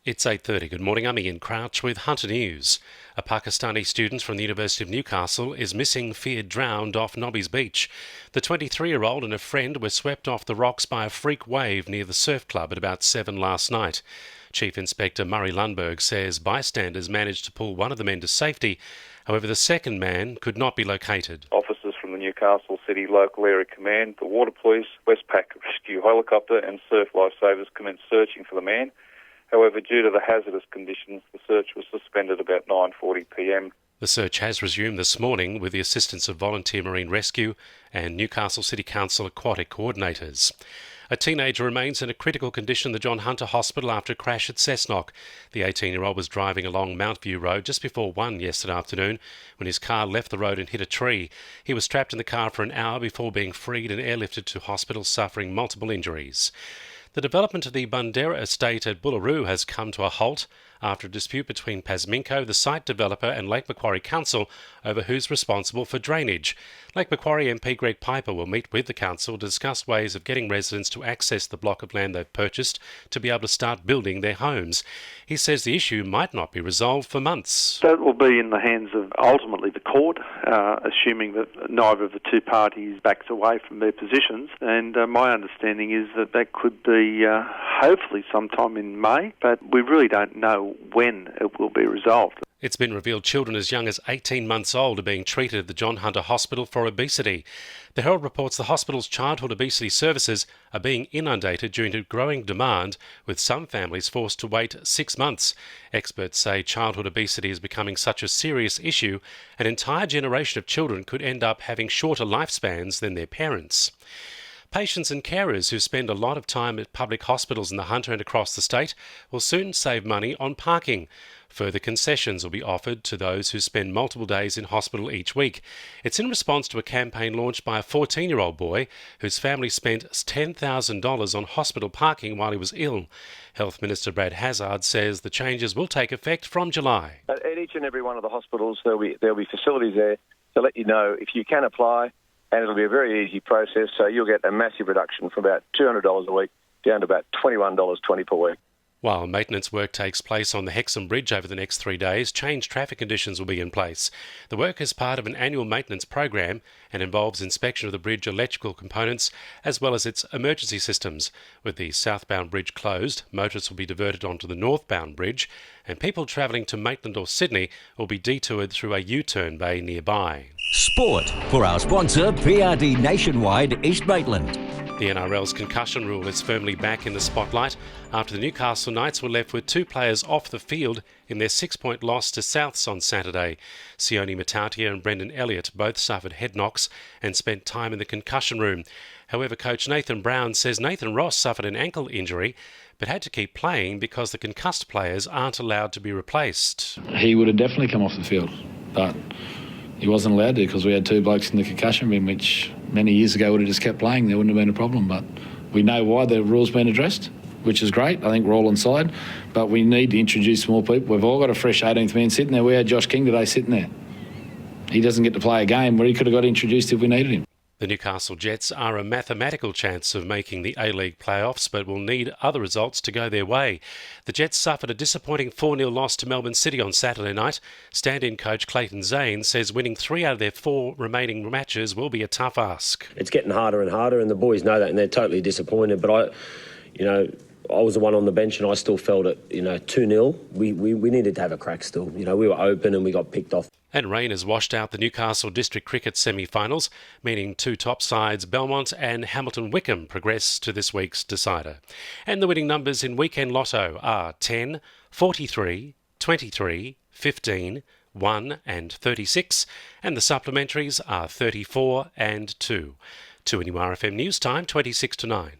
It's 8:30. Good morning, I'm Ian Crouch with Hunter News. A Pakistani student from the University of Newcastle is missing, feared drowned off Nobby's Beach. The 23-year-old and a friend were swept off the rocks by a freak wave near the surf club at about 7 last night. Chief Inspector Murray Lundberg says bystanders managed to pull one of the men to safety. However, the second man could not be located. Officers from the Newcastle City Local Area Command, the Water Police, Westpac Rescue Helicopter and Surf Lifesavers commenced searching for the man. However, due to the hazardous conditions, the search was suspended about 9:40pm. The search has resumed this morning with the assistance of Volunteer Marine Rescue and Newcastle City Council aquatic coordinators. A teenager remains in a critical condition at the John Hunter Hospital after a crash at Cessnock. The 18-year-old was driving along Mount View Road just before 1 yesterday afternoon when his car left the road and hit a tree. He was trapped in the car for an hour before being freed and airlifted to hospital, suffering multiple injuries. The development of the Bundera estate at Bullaroo has come to a halt after a dispute between Pasminco, the site developer, and Lake Macquarie Council over who's responsible for drainage. Lake Macquarie MP Greg Piper will meet with the council to discuss ways of getting residents to access the block of land they've purchased to be able to start building their homes. He says the issue might not be resolved for months. That will be in the hands of ultimately the court, assuming that neither of the two parties backs away from their positions. And my understanding is that that could be hopefully sometime in May, but we really don't know when it will be resolved. It's been revealed children as young as 18 months old are being treated at the John Hunter Hospital for obesity. The Herald reports the hospital's childhood obesity services are being inundated due to growing demand, with some families forced to wait 6 months. Experts say childhood obesity is becoming such a serious issue, an entire generation of children could end up having shorter lifespans than their parents. Patients and carers who spend a lot of time at public hospitals in the Hunter and across the state will soon save money on parking. Further concessions will be offered to those who spend multiple days in hospital each week. It's in response to a campaign launched by a 14-year-old boy whose family spent $10,000 on hospital parking while he was ill. Health Minister Brad Hazzard says the changes will take effect from July. At each and every one of the hospitals, there'll be facilities there to let you know if you can apply, and it'll be a very easy process, so you'll get a massive reduction from about $200 a week down to about $21.20 per week. While maintenance work takes place on the Hexham Bridge over the next 3 days, changed traffic conditions will be in place. The work is part of an annual maintenance program and involves inspection of the bridge electrical components as well as its emergency systems. With the southbound bridge closed, motorists will be diverted onto the northbound bridge, and people travelling to Maitland or Sydney will be detoured through a U-turn bay nearby. Sport for our sponsor, PRD Nationwide East Maitland. The NRL's concussion rule is firmly back in the spotlight after the Newcastle Knights were left with 2 players off the field in their 6-point loss to Souths on Saturday. Sione Matautia and Brendan Elliott both suffered head knocks and spent time in the concussion room. However, coach Nathan Brown says Nathan Ross suffered an ankle injury but had to keep playing because the concussed players aren't allowed to be replaced. He would have definitely come off the field, but he wasn't allowed to because we had 2 blokes in the concussion room, which many years ago would have just kept playing. There wouldn't have been a problem, but we know why the rule's been addressed, which is great. I think we're all on side, but we need to introduce more people. We've all got a fresh 18th man sitting there. We had Josh King today sitting there. He doesn't get to play a game where he could have got introduced if we needed him. The Newcastle Jets are a mathematical chance of making the A-League playoffs, but will need other results to go their way. The Jets suffered a disappointing 4-0 loss to Melbourne City on Saturday night. Stand-in coach Clayton Zane says winning 3 out of their 4 remaining matches will be a tough ask. It's getting harder and harder, and the boys know that, and they're totally disappointed. But I was the one on the bench, and I still felt it. 2-0. We needed to have a crack still. We were open and we got picked off. And rain has washed out the Newcastle District Cricket semi-finals, meaning 2 top sides, Belmont and Hamilton Wickham, progress to this week's decider. And the winning numbers in Weekend Lotto are 10, 43, 23, 15, 1 and 36, and the supplementaries are 34 and 2. 2NURFM News Time, 26 to 9.